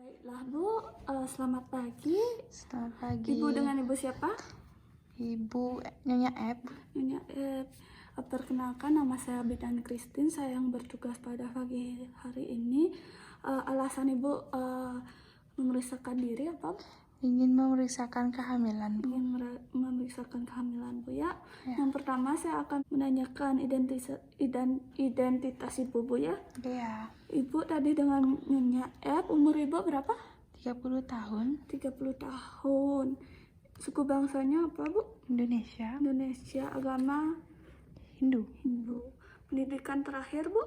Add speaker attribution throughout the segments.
Speaker 1: Baiklah Bu, selamat pagi.
Speaker 2: Selamat pagi.
Speaker 1: Ibu dengan Ibu siapa?
Speaker 2: Ibu Nyonya Ep.
Speaker 1: Nyonya perkenalkan, nama saya Bidan Christine. Saya yang bertugas pada pagi hari ini. Alasan Ibu memeriksakan diri apa?
Speaker 2: Ingin memeriksakan kehamilan, Bu.
Speaker 1: Ingin memeriksakan kehamilan Bu ya.
Speaker 2: Ya.
Speaker 1: Yang pertama saya akan menanyakan identitas Ibu Bu ya.
Speaker 2: Iya.
Speaker 1: Ibu tadi dengan Nyonya Ep, umur Ibu berapa?
Speaker 2: 30 tahun.
Speaker 1: 30 tahun. Suku bangsanya apa Bu?
Speaker 2: Indonesia.
Speaker 1: Indonesia. Agama
Speaker 2: Hindu.
Speaker 1: Hindu. Pendidikan terakhir Bu?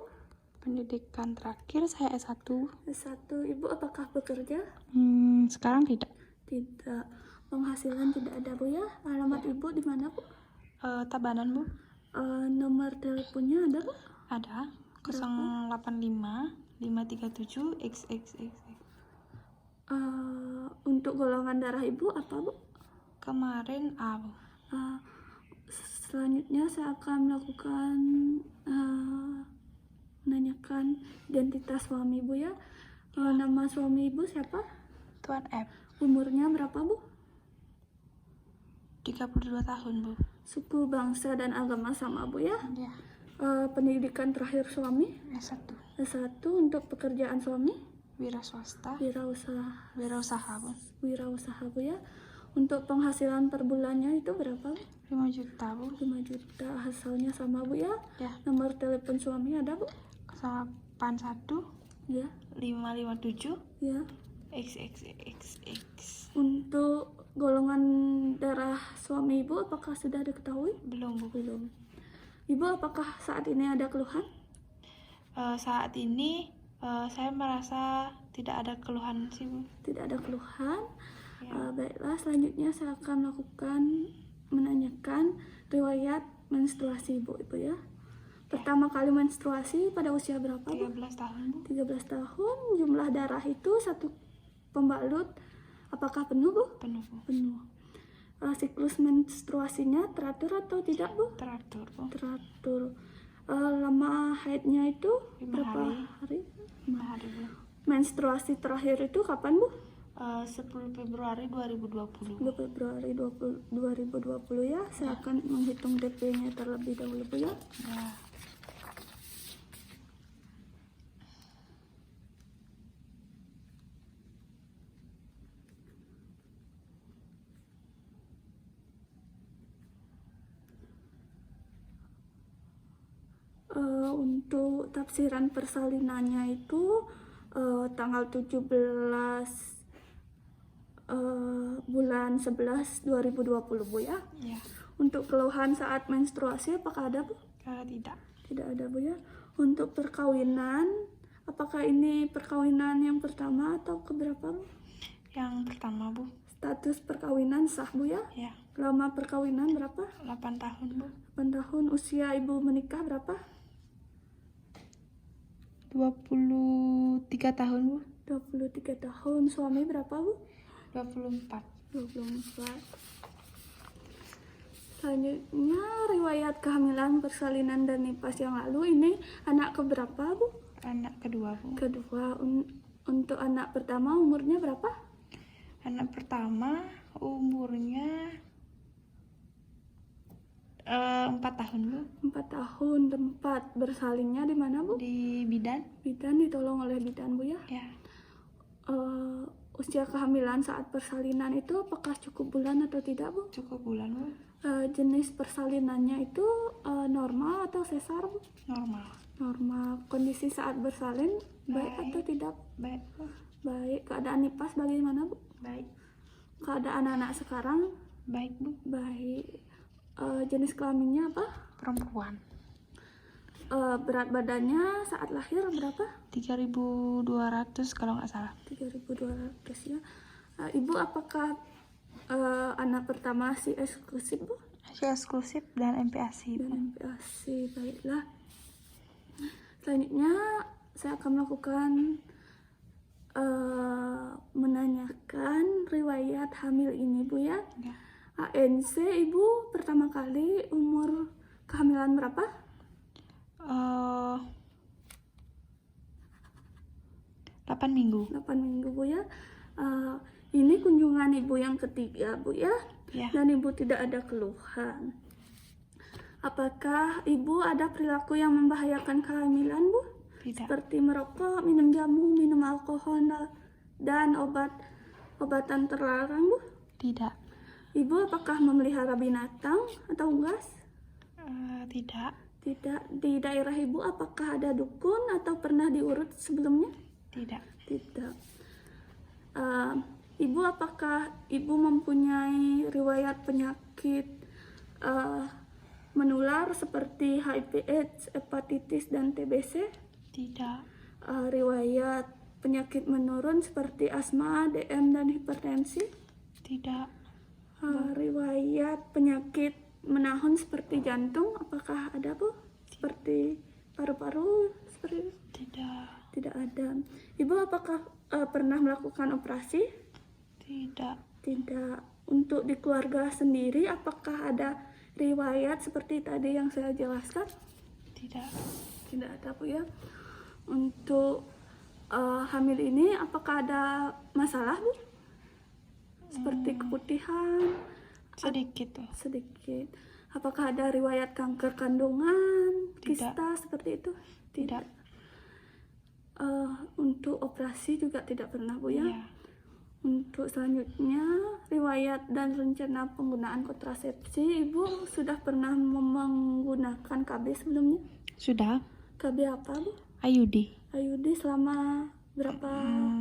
Speaker 2: Pendidikan terakhir saya S1.
Speaker 1: S1. Ibu apakah bekerja?
Speaker 2: Sekarang tidak.
Speaker 1: Tidak. Penghasilan tidak ada Bu ya. Alamat Ibu di mana Bu?
Speaker 2: Tabanan, Bu.
Speaker 1: Nomor teleponnya ada Bu?
Speaker 2: Ada. 085 537 XXX.
Speaker 1: Untuk golongan darah Ibu apa Bu?
Speaker 2: Kemarin A, Bu.
Speaker 1: Selanjutnya saya akan melakukan menanyakan identitas suami Ibu ya. Nama suami Ibu siapa?
Speaker 2: Tuan F.
Speaker 1: Umurnya berapa Bu?
Speaker 2: 32 tahun, Bu.
Speaker 1: Suku, bangsa, dan agama sama Bu ya.
Speaker 2: Ya.
Speaker 1: Pendidikan terakhir suami?
Speaker 2: S1.
Speaker 1: S1. Untuk pekerjaan suami?
Speaker 2: Wira swasta.
Speaker 1: Wirausaha,
Speaker 2: Bu.
Speaker 1: wirausaha Bu ya. Untuk penghasilan per bulannya itu berapa Bu?
Speaker 2: 5 juta, Bu.
Speaker 1: 5 juta. Hasilnya sama Bu ya.
Speaker 2: Ya.
Speaker 1: Nomor telepon suami ada Bu?
Speaker 2: 081
Speaker 1: Ya.
Speaker 2: 557
Speaker 1: Ya.
Speaker 2: XXXX.
Speaker 1: Untuk golongan darah suami Ibu apakah sudah diketahui?
Speaker 2: Belum, Bu.
Speaker 1: Belum. Ibu apakah saat ini ada keluhan?
Speaker 2: Saat ini saya merasa tidak ada keluhan sih, Bu.
Speaker 1: Tidak ada keluhan.
Speaker 2: Ya.
Speaker 1: Baiklah, selanjutnya saya akan melakukan menanyakan riwayat menstruasi Ibu ya. Pertama kali menstruasi pada usia berapa Bu?
Speaker 2: 13 tahun, Bu.
Speaker 1: 13 tahun. Jumlah darah itu satu pembalut apakah penuh Bu?
Speaker 2: Penuh, Bu.
Speaker 1: Penuh. Siklus menstruasinya teratur atau tidak Bu?
Speaker 2: Teratur, Bu.
Speaker 1: Teratur. Lama haidnya itu
Speaker 2: 5
Speaker 1: berapa hari?
Speaker 2: 5 hari, Bu.
Speaker 1: Menstruasi terakhir itu kapan Bu?
Speaker 2: 10 Februari 2020.
Speaker 1: 10 Februari 2020 ya. Saya akan menghitung DP-nya terlebih dahulu Bu ya.
Speaker 2: Ya.
Speaker 1: Untuk tafsiran persalinannya itu tanggal 17 bulan 11 2020 Bu ya.
Speaker 2: Ya.
Speaker 1: Untuk keluhan saat menstruasi apakah ada Bu?
Speaker 2: Tidak.
Speaker 1: Tidak ada Bu ya. Untuk perkawinan, apakah ini perkawinan yang pertama atau keberapa Bu?
Speaker 2: Yang pertama, Bu.
Speaker 1: Status perkawinan sah Bu ya.
Speaker 2: Ya.
Speaker 1: Lama perkawinan berapa?
Speaker 2: 8 tahun, Bu.
Speaker 1: 8 tahun. Usia Ibu menikah berapa?
Speaker 2: 23 tahun, Bu.
Speaker 1: 23 tahun. Suami berapa Bu?
Speaker 2: 24.
Speaker 1: 24. Selanjutnya riwayat kehamilan, persalinan, dan nifas yang lalu. Ini anak keberapa Bu?
Speaker 2: Anak kedua, Bu.
Speaker 1: Kedua. Untuk anak pertama umurnya berapa?
Speaker 2: Anak pertama umurnya 4 tahun, Bu.
Speaker 1: 4 tahun. Tempat bersalinnya di mana Bu?
Speaker 2: Di bidan.
Speaker 1: Bidan, ditolong oleh bidan Bu ya.
Speaker 2: Ya.
Speaker 1: Usia kehamilan saat persalinan itu apakah cukup bulan atau tidak Bu?
Speaker 2: Cukup bulan, Bu.
Speaker 1: Jenis persalinannya itu normal atau sesar Bu?
Speaker 2: Normal.
Speaker 1: Normal. Kondisi saat bersalin baik atau tidak?
Speaker 2: Baik, Bu.
Speaker 1: Baik. Keadaan nifas bagaimana Bu?
Speaker 2: Baik.
Speaker 1: Keadaan anak sekarang?
Speaker 2: Baik, Bu.
Speaker 1: Baik. Jenis kelaminnya apa?
Speaker 2: Perempuan.
Speaker 1: Berat badannya saat lahir berapa?
Speaker 2: 3.200 kalau nggak salah.
Speaker 1: 3.200 ya. Ibu apakah anak pertama si eksklusif Bu?
Speaker 2: Si eksklusif dan MPASI, Bu.
Speaker 1: Dan MPASI. Baiklah. Selanjutnya saya akan melakukan menanyakan riwayat hamil ini Bu ya.
Speaker 2: Ya.
Speaker 1: ANC Ibu pertama kali umur kehamilan berapa?
Speaker 2: 8 8 minggu.
Speaker 1: 8 minggu Bu ya. Ini kunjungan Ibu yang ketiga Bu ya.
Speaker 2: Ya.
Speaker 1: Dan Ibu tidak ada keluhan. Apakah Ibu ada perilaku yang membahayakan kehamilan Bu?
Speaker 2: Tidak.
Speaker 1: Seperti merokok, minum jamu, minum alkohol, dan obatan terlarang Bu?
Speaker 2: Tidak.
Speaker 1: Ibu apakah memelihara binatang atau unggas?
Speaker 2: Tidak.
Speaker 1: Tidak. Di daerah Ibu apakah ada dukun atau pernah diurut sebelumnya?
Speaker 2: Tidak.
Speaker 1: Tidak. Ibu apakah Ibu mempunyai riwayat penyakit menular seperti HIV/AIDS, hepatitis, dan TBC?
Speaker 2: Tidak.
Speaker 1: Riwayat penyakit menurun seperti asma, DM, dan hipertensi?
Speaker 2: Tidak.
Speaker 1: Riwayat penyakit menahun seperti jantung, apakah ada Bu? Seperti paru-paru? Seperti
Speaker 2: Tidak.
Speaker 1: tidak ada. Ibu apakah pernah melakukan operasi?
Speaker 2: Tidak.
Speaker 1: Tidak. Untuk di keluarga sendiri apakah ada riwayat seperti tadi yang saya jelaskan?
Speaker 2: Tidak.
Speaker 1: Tidak ada Bu ya. Untuk hamil ini apakah ada masalah Bu? Seperti keputihan?
Speaker 2: Sedikit tuh.
Speaker 1: Sedikit. Apakah ada riwayat kanker kandungan,
Speaker 2: Tidak.
Speaker 1: kista seperti itu?
Speaker 2: Tidak.
Speaker 1: Untuk operasi juga tidak pernah Bu ya.
Speaker 2: Iya.
Speaker 1: Untuk selanjutnya, riwayat dan rencana penggunaan kontrasepsi, Ibu sudah pernah menggunakan KB sebelumnya?
Speaker 2: Sudah.
Speaker 1: KB apa Bu?
Speaker 2: IUD.
Speaker 1: IUD selama berapa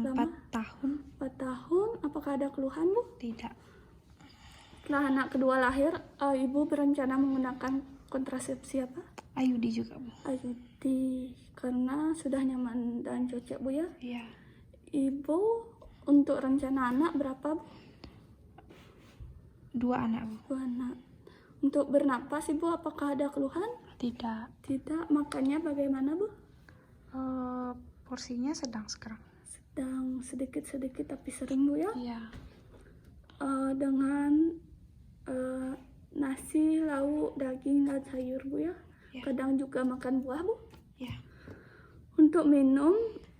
Speaker 2: 4
Speaker 1: lama?
Speaker 2: tahun.
Speaker 1: 4 tahun. Apakah ada keluhan Bu?
Speaker 2: Tidak.
Speaker 1: Setelah anak kedua lahir, Ibu berencana menggunakan kontrasepsi apa?
Speaker 2: IUD juga, Bu.
Speaker 1: IUD, karena sudah nyaman dan cocok Bu ya.
Speaker 2: Iya.
Speaker 1: Ibu untuk rencana anak berapa Bu?
Speaker 2: 2 anak, Bu.
Speaker 1: 2 anak. Untuk bernapas Ibu apakah ada keluhan?
Speaker 2: Tidak.
Speaker 1: Tidak. Makannya bagaimana Bu?
Speaker 2: Porsinya sedang sekarang.
Speaker 1: Sedang sedikit-sedikit tapi sering Bu ya.
Speaker 2: Iya.
Speaker 1: Dengan nasi, lauk, daging, dan sayur Bu ya.
Speaker 2: Ya.
Speaker 1: Kadang juga makan buah Bu.
Speaker 2: Ya.
Speaker 1: Untuk minum,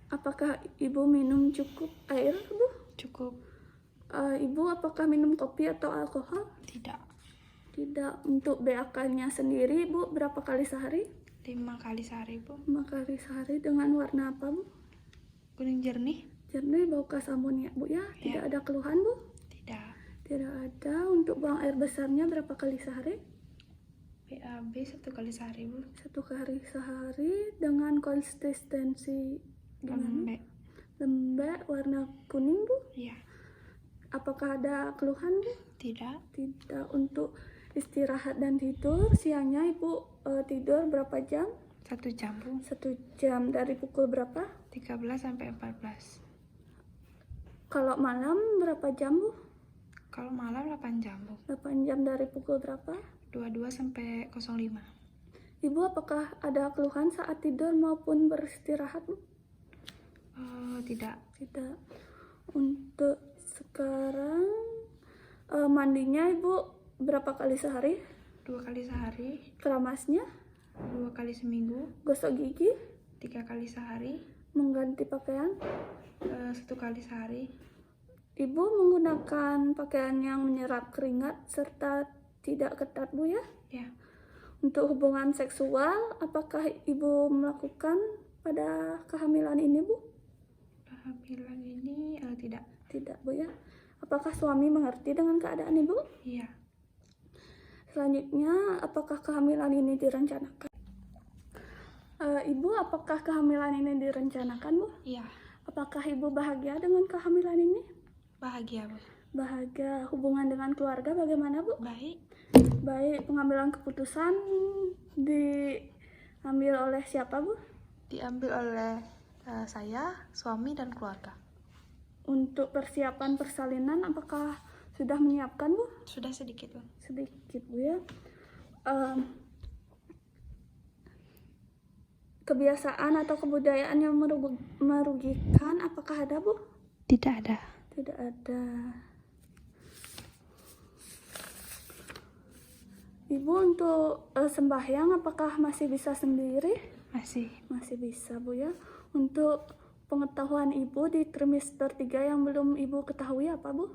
Speaker 1: apakah Ibu minum cukup air Bu?
Speaker 2: Cukup.
Speaker 1: Ibu apakah minum kopi atau alkohol?
Speaker 2: Tidak.
Speaker 1: Tidak. Untuk BAK-nya sendiri Bu berapa kali sehari?
Speaker 2: 5 kali sehari, Bu.
Speaker 1: 5 kali sehari. Dengan warna apa Bu?
Speaker 2: Kuning jernih?
Speaker 1: Jernih, bau khas amonia Bu ya. Tidak ada keluhan Bu?
Speaker 2: Tidak.
Speaker 1: Tidak ada. Untuk buang air besarnya berapa kali sehari?
Speaker 2: BAB 1 kali sehari, Bu.
Speaker 1: 1 kali sehari. Dengan konsistensi gimana?
Speaker 2: Lembek.
Speaker 1: Lembek, warna kuning Bu.
Speaker 2: Iya.
Speaker 1: Apakah ada keluhan Bu?
Speaker 2: Tidak.
Speaker 1: Tidak. Untuk istirahat dan tidur, siangnya Ibu tidur berapa jam?
Speaker 2: 1 jam, Bu.
Speaker 1: 1 jam. Dari pukul berapa?
Speaker 2: 13 sampai 14.
Speaker 1: Kalau malam berapa jam Bu?
Speaker 2: Kalau malam 8 jam, Bu.
Speaker 1: 8 jam. Dari pukul berapa?
Speaker 2: 22 sampai 05.
Speaker 1: Ibu apakah ada keluhan saat tidur maupun beristirahat Bu?
Speaker 2: Tidak.
Speaker 1: Tidak. Untuk sekarang mandinya Ibu berapa kali sehari?
Speaker 2: 2 kali sehari.
Speaker 1: Keramasnya?
Speaker 2: 2 kali seminggu.
Speaker 1: Gosok gigi?
Speaker 2: 3 kali sehari.
Speaker 1: Mengganti pakaian?
Speaker 2: 1 kali sehari.
Speaker 1: Ibu menggunakan pakaian yang menyerap keringat serta tidak ketat Bu ya?
Speaker 2: Ya.
Speaker 1: Untuk hubungan seksual, apakah Ibu melakukan pada kehamilan ini Bu?
Speaker 2: Kehamilan ini tidak.
Speaker 1: Tidak Bu ya. Apakah suami mengerti dengan keadaan Ibu?
Speaker 2: Iya.
Speaker 1: Selanjutnya, apakah kehamilan ini direncanakan? Ibu, apakah kehamilan ini direncanakan Bu?
Speaker 2: Iya.
Speaker 1: Apakah Ibu bahagia dengan kehamilan ini?
Speaker 2: Bahagia, Bu.
Speaker 1: Bahagia. Hubungan dengan keluarga bagaimana Bu?
Speaker 2: Baik.
Speaker 1: Baik. Pengambilan keputusan diambil oleh siapa Bu?
Speaker 2: Diambil oleh saya, suami, dan keluarga.
Speaker 1: Untuk persiapan persalinan apakah sudah menyiapkan Bu?
Speaker 2: Sudah sedikit, Bu.
Speaker 1: Sedikit Bu ya. Kebiasaan atau kebudayaan yang merugikan apakah ada Bu?
Speaker 2: Tidak ada.
Speaker 1: Tidak ada. Ibu untuk sembahyang apakah masih bisa sendiri?
Speaker 2: Masih.
Speaker 1: Masih bisa Bu ya. Untuk pengetahuan Ibu di trimester 3 yang belum Ibu ketahui apa, Bu?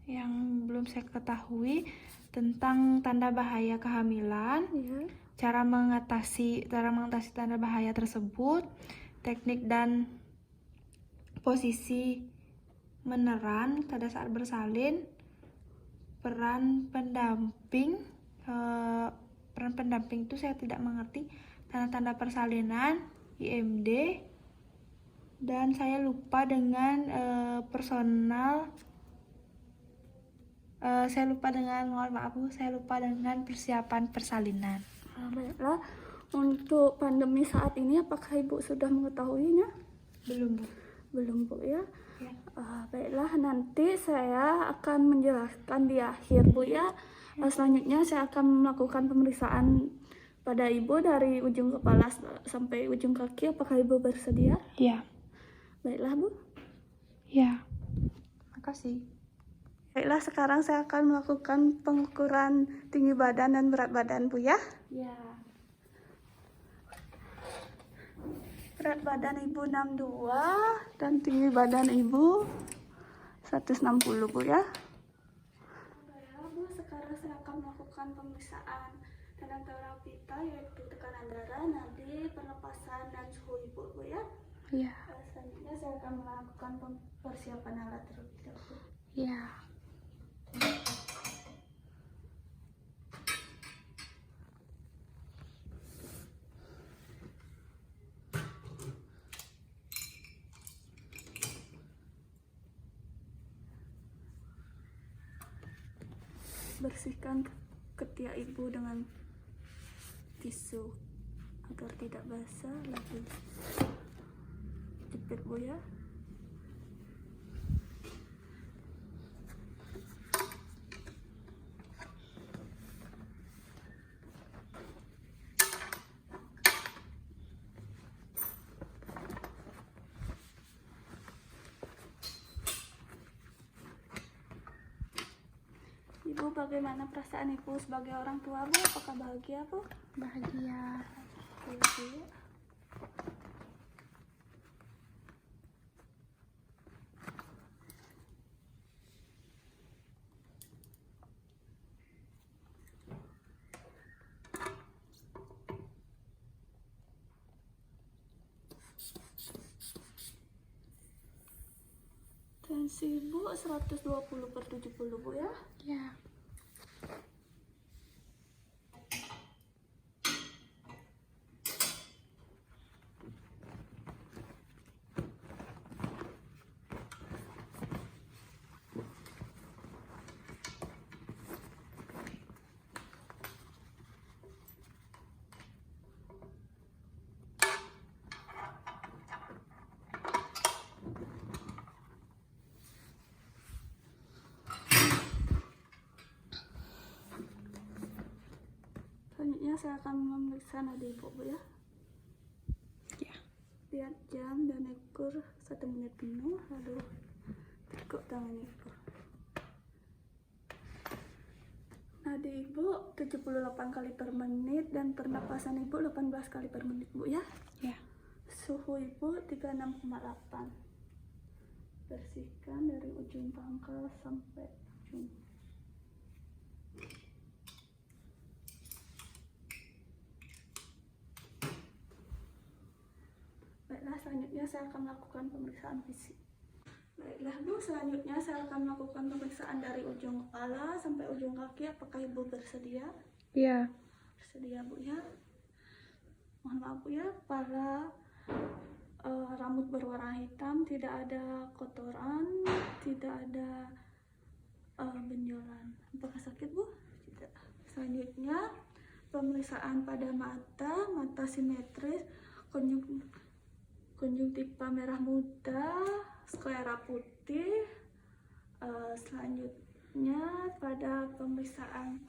Speaker 2: Yang belum saya ketahui tentang tanda bahaya kehamilan,
Speaker 1: Iya.
Speaker 2: cara mengatasi tanda bahaya tersebut, teknik dan posisi meneran pada saat bersalin, peran pendamping. Peran pendamping itu saya tidak mengerti, tanda-tanda persalinan, IMD, dan saya lupa dengan mohon maaf Bu, saya lupa dengan persiapan persalinan.
Speaker 1: Baiklah, untuk pandemi saat ini apakah Ibu sudah mengetahuinya?
Speaker 2: Belum Bu.
Speaker 1: Belum, Bu ya.
Speaker 2: Ya.
Speaker 1: Baiklah, nanti saya akan menjelaskan di akhir, Bu ya. Selanjutnya saya akan melakukan pemeriksaan pada Ibu dari ujung kepala sampai ujung kaki. Apakah Ibu bersedia?
Speaker 2: Ya.
Speaker 1: Baiklah, Bu.
Speaker 2: Ya. Makasih.
Speaker 1: Baiklah, sekarang saya akan melakukan pengukuran tinggi badan dan berat badan, Bu ya.
Speaker 2: Ya.
Speaker 1: Berat badan Ibu 62 dan tinggi badan Ibu 160, Bu ya. Baiklah, Bu, sekarang saya akan melakukan pemeriksaan tekanan pita, yaitu tekanan darah, nadi, pernapasan, dan suhu Ibu, Bu ya.
Speaker 2: Ya.
Speaker 1: Selanjutnya saya akan melakukan persiapan alat terlebih dahulu.
Speaker 2: Ya.
Speaker 1: Bersihkan ketiak Ibu dengan tisu agar tidak basah, lalu jepit, Bu ya. Ibu, bagaimana perasaan Ibu sebagai orang tua, Bu? Apakah bahagia, Bu?
Speaker 2: Bahagia.
Speaker 1: Bahagia. Tensi Ibu 120/70, Bu ya.
Speaker 2: Ya.
Speaker 1: Selanjutnya saya akan memeriksa nadi Ibu, Bu ya.
Speaker 2: Ya.
Speaker 1: Lihat jam dan ukur 1 menit penuh, lalu tekuk tangan Ibu. Nadi Ibu 78 kali per menit dan pernapasan Ibu 18 kali per menit, Bu ya.
Speaker 2: Ya.
Speaker 1: Suhu Ibu 36,8. Bersihkan dari ujung pangkal sampai ujung. Baiklah, selanjutnya saya akan melakukan pemeriksaan fisik. Baiklah, Bu, selanjutnya saya akan melakukan pemeriksaan dari ujung kepala sampai ujung kaki. Apakah Ibu bersedia?
Speaker 2: Ya.
Speaker 1: Bersedia, Bu ya. Mohon maaf, Bu ya, para rambut berwarna hitam, tidak ada kotoran, tidak ada benjolan. Apakah sakit, Bu? Tidak. Selanjutnya pemeriksaan pada mata simetris, konjungtiva merah muda, sklera putih. Selanjutnya pada pemeriksaan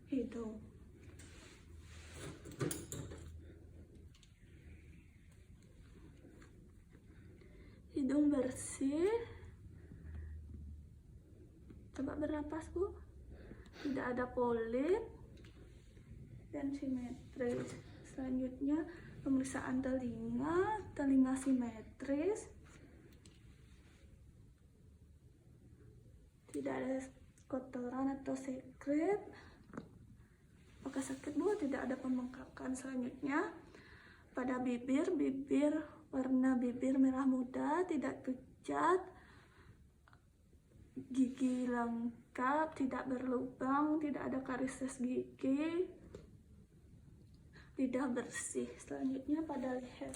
Speaker 1: hidung. Hidung bersih. Coba bernapas, Bu. Tidak ada polip dan simetris. Selanjutnya Pemeriksaan telinga simetris, tidak ada kotoran atau sekret. Apakah sakit Bu? Tidak ada pembengkakan. Selanjutnya pada bibir warna bibir merah muda, tidak pucat, gigi lengkap, tidak berlubang, tidak ada karises gigi, lidah bersih. Selanjutnya pada leher,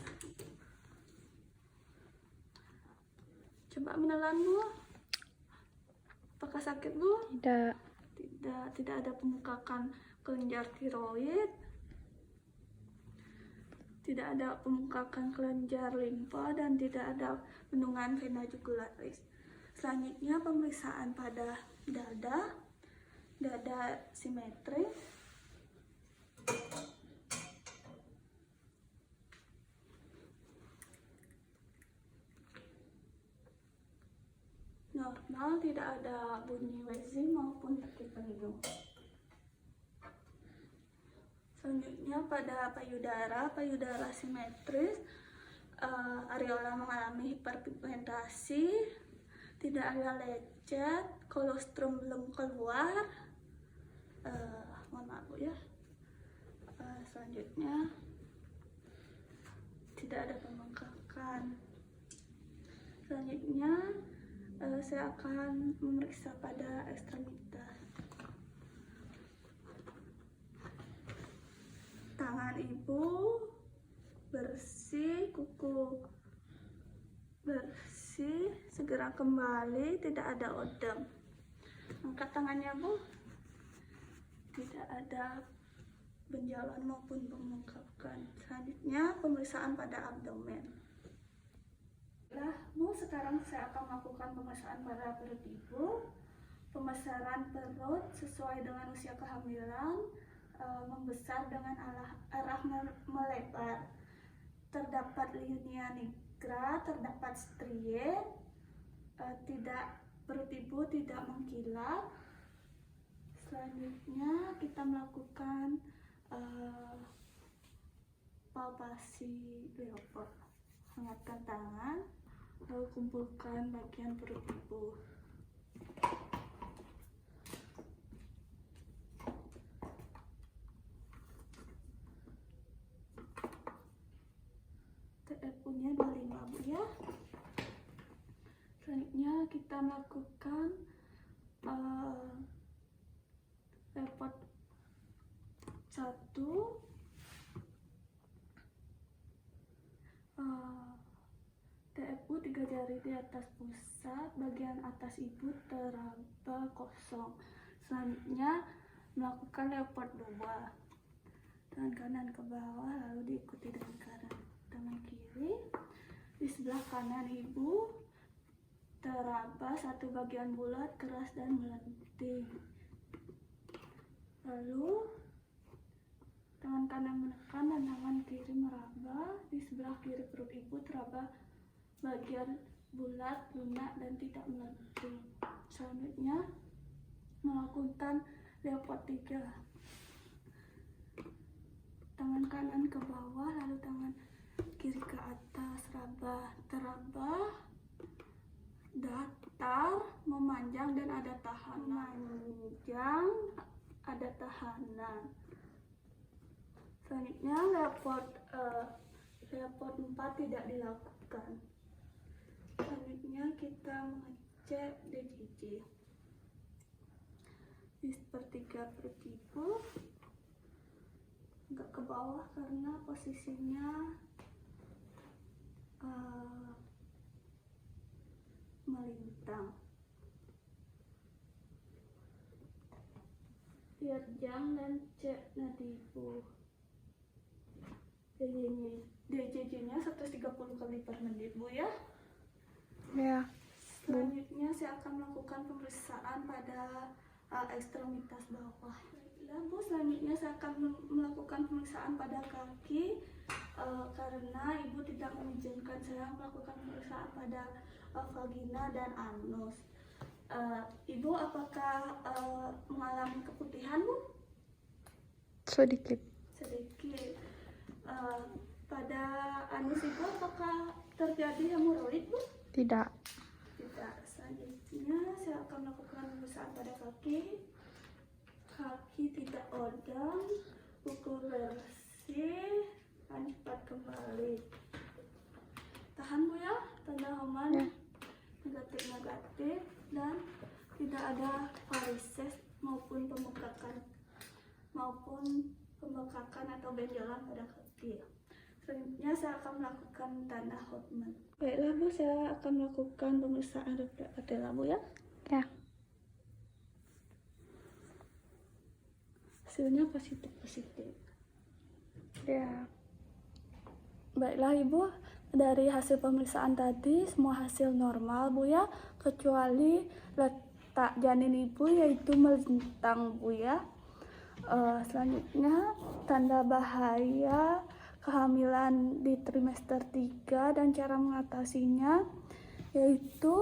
Speaker 1: coba menelan Bu. Apakah sakit Bu?
Speaker 2: Tidak.
Speaker 1: Tidak ada pembengkakan kelenjar tiroid, tidak ada pembengkakan kelenjar limfa, dan tidak ada bendungan vena jugularis. Selanjutnya pemeriksaan pada dada simetris. Normal, tidak ada bunyi wheezing maupun tekuk penuh. Selanjutnya pada payudara simetris, areola mengalami hiperpigmentasi, tidak ada lecet, kolostrum belum keluar. Mohon maaf Bu ya. Selanjutnya tidak ada pembengkakan. Selanjutnya saya akan memeriksa pada ekstremitas. Tangan Ibu bersih, kuku bersih, segera kembali, tidak ada odem. Angkat tangannya Bu. Tidak ada benjolan maupun pembengkakan. Selanjutnya pemeriksaan pada abdomen. Bu, sekarang saya akan melakukan pemeriksaan pada perut Ibu. Pembesaran perut sesuai dengan usia kehamilan, membesar dengan arah melebar. Terdapat linea nigra, terdapat strie, perut Ibu tidak mengkilap. Selanjutnya kita melakukan palpasi leopard. Hangatkan tangan, lalu kumpulkan bagian perut Ibu. TFU-nya 25 Bu ya. Selanjutnya kita melakukan leopard 1. TFU 3 jari di atas pusat, bagian atas Ibu teraba kosong. Selanjutnya melakukan leopard 2. Tangan kanan ke bawah, lalu diikuti dengan tangan kiri. Di sebelah kanan Ibu teraba satu bagian bulat, keras dan melenting. Lalu tangan kanan menekan dan tangan kiri meraba. Di sebelah kiri perut Ibu teraba bagian bulat, lunak, dan tidak melenting. Selanjutnya melakukan leopard 3. Tangan kanan ke bawah, lalu tangan kiri ke atas, teraba, datar, memanjang, dan ada tahanan. Memanjang, ada tahanan. Selanjutnya leopard 4 tidak dilakukan. Selanjutnya kita mengecek DJJ. Di sepertiga perut Ibu, agak ke bawah karena posisinya melintang. Lihat jam dan cek nadi Ibu. DJJ-nya 130 kali per menit Bu ya.
Speaker 2: Ya.
Speaker 1: Selanjutnya saya akan melakukan pemeriksaan pada ekstremitas bawah. Baiklah Bu, selanjutnya saya akan melakukan pemeriksaan pada kaki, karena Ibu tidak mengizinkan saya melakukan pemeriksaan pada vagina dan anus. Ibu apakah mengalami keputihan Bu?
Speaker 2: Sedikit.
Speaker 1: Sedikit. pada anus ibu apakah terjadi hemoroid bu?
Speaker 2: Tidak.
Speaker 1: Tidak. Selanjutnya saya akan melakukan pemeriksaan pada kaki. Kaki tidak odang, ukur bersih, dan cepat kembali. Tahan bu ya, tanda Homan
Speaker 2: Ya.
Speaker 1: negatif dan tidak ada varises maupun pembekakan atau benjolan pada kaki. Selanjutnya saya akan melakukan tanda Hoffman. Baiklah bu, saya akan melakukan pemeriksaan refleks patella bu ya.
Speaker 2: Ya.
Speaker 1: Hasilnya positif.
Speaker 2: Ya.
Speaker 1: Baiklah ibu, dari hasil pemeriksaan tadi semua hasil normal bu ya, kecuali letak janin ibu yaitu melintang bu ya. Selanjutnya tanda bahaya kehamilan di trimester 3 dan cara mengatasinya yaitu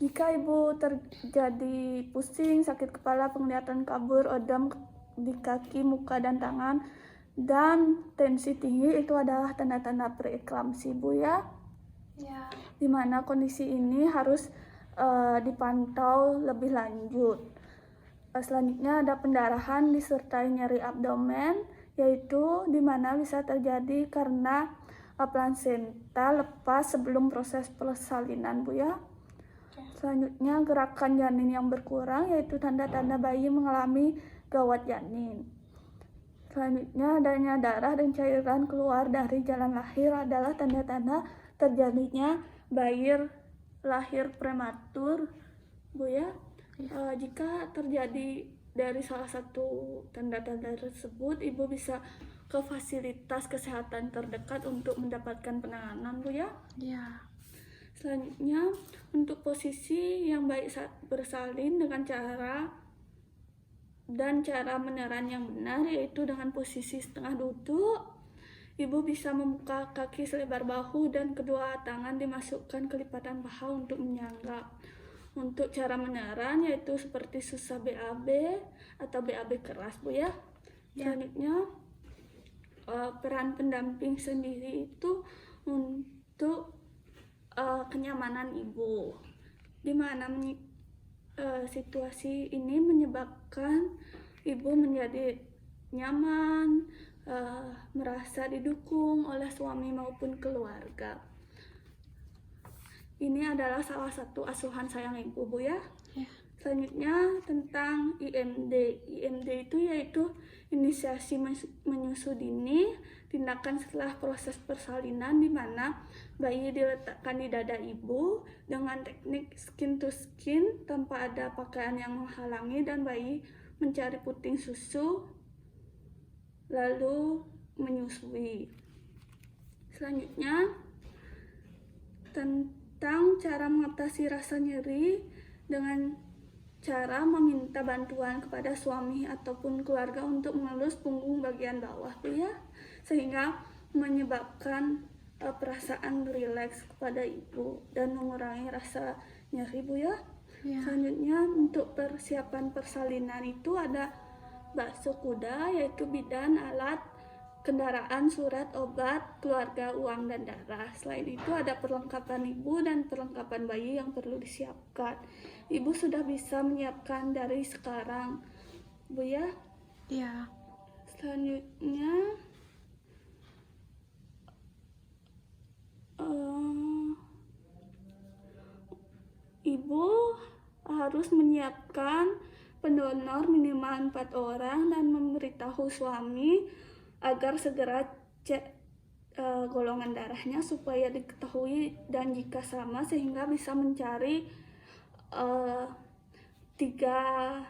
Speaker 1: jika ibu terjadi pusing, sakit kepala, penglihatan kabur, odem di kaki, muka dan tangan, dan tensi tinggi, itu adalah tanda-tanda preeklamsi bu ya.
Speaker 2: Ya.
Speaker 1: Dimana kondisi ini harus dipantau lebih lanjut. Selanjutnya ada pendarahan disertai nyeri abdomen, yaitu dimana bisa terjadi karena plasenta lepas sebelum proses persalinan bu ya. Selanjutnya gerakan janin yang berkurang, yaitu tanda-tanda bayi mengalami gawat janin. Selanjutnya adanya darah dan cairan keluar dari jalan lahir adalah tanda-tanda terjadinya bayi lahir prematur bu ya. Jika terjadi dari salah satu tanda-tanda tersebut, ibu bisa ke fasilitas kesehatan terdekat untuk mendapatkan penanganan bu ya.
Speaker 2: Ya.
Speaker 1: Selanjutnya untuk posisi yang baik saat bersalin dengan cara meneran yang benar, yaitu dengan posisi setengah duduk. Ibu bisa membuka kaki selebar bahu dan kedua tangan dimasukkan ke lipatan paha untuk menyangga. Untuk cara meneran yaitu seperti susah BAB atau BAB keras bu ya. Selanjutnya peran pendamping sendiri itu untuk kenyamanan ibu, dimana situasi ini menyebabkan ibu menjadi nyaman, merasa didukung oleh suami maupun keluarga. Ini adalah salah satu asuhan sayang ibu bu ya.
Speaker 2: Ya.
Speaker 1: Selanjutnya tentang IMD. IMD itu yaitu inisiasi menyusu dini, tindakan setelah proses persalinan di mana bayi diletakkan di dada ibu dengan teknik skin to skin tanpa ada pakaian yang menghalangi dan bayi mencari puting susu lalu menyusui. Selanjutnya tentang cara mengatasi rasa nyeri dengan cara meminta bantuan kepada suami ataupun keluarga untuk mengelus punggung bagian bawah bu ya, sehingga menyebabkan perasaan rileks kepada ibu dan mengurangi rasa nyeri bu ya.
Speaker 2: Ya.
Speaker 1: Selanjutnya untuk persiapan persalinan itu ada bakso kuda, yaitu bidan, alat, kendaraan, surat, obat, keluarga, uang, dan darah. Selain itu ada perlengkapan ibu dan perlengkapan bayi yang perlu disiapkan. Ibu sudah bisa menyiapkan dari sekarang bu ya.
Speaker 2: Ya.
Speaker 1: Selanjutnya ibu harus menyiapkan pendonor minimal 4 orang dan memberitahu suami agar segera cek golongan darahnya supaya diketahui dan jika sama sehingga bisa mencari tiga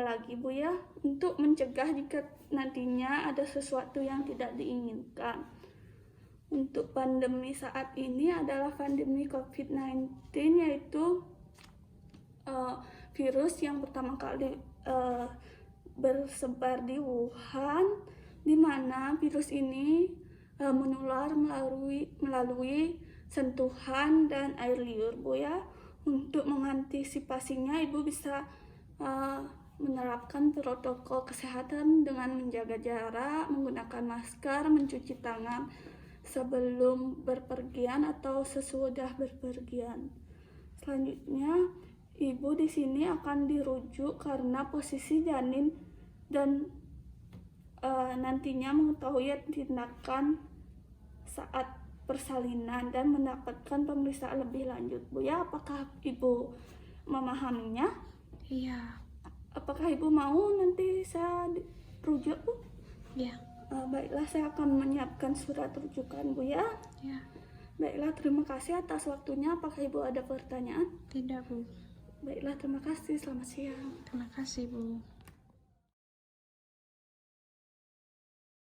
Speaker 1: lagi bu ya, untuk mencegah jika nantinya ada sesuatu yang tidak diinginkan. Untuk pandemi saat ini adalah pandemi COVID-19, yaitu virus yang pertama kali bersebar di Wuhan, di mana virus ini menular melalui sentuhan dan air liur bu ya. Untuk mengantisipasinya ibu bisa menerapkan protokol kesehatan dengan menjaga jarak, menggunakan masker, mencuci tangan sebelum berpergian atau sesudah berpergian. Selanjutnya, ibu di sini akan dirujuk karena posisi janin dan nantinya mengetahui tindakan saat persalinan dan mendapatkan pemeriksaan lebih lanjut. Bu ya, apakah ibu memahaminya?
Speaker 2: Iya.
Speaker 1: Apakah ibu mau nanti saya rujuk, Bu?
Speaker 2: Iya.
Speaker 1: Baiklah, saya akan menyiapkan surat rujukan, Bu ya.
Speaker 2: Iya.
Speaker 1: Baiklah, terima kasih atas waktunya. Apakah ibu ada pertanyaan?
Speaker 2: Tidak, Bu.
Speaker 1: Baiklah, terima kasih. Selamat siang.
Speaker 2: Terima kasih, Bu.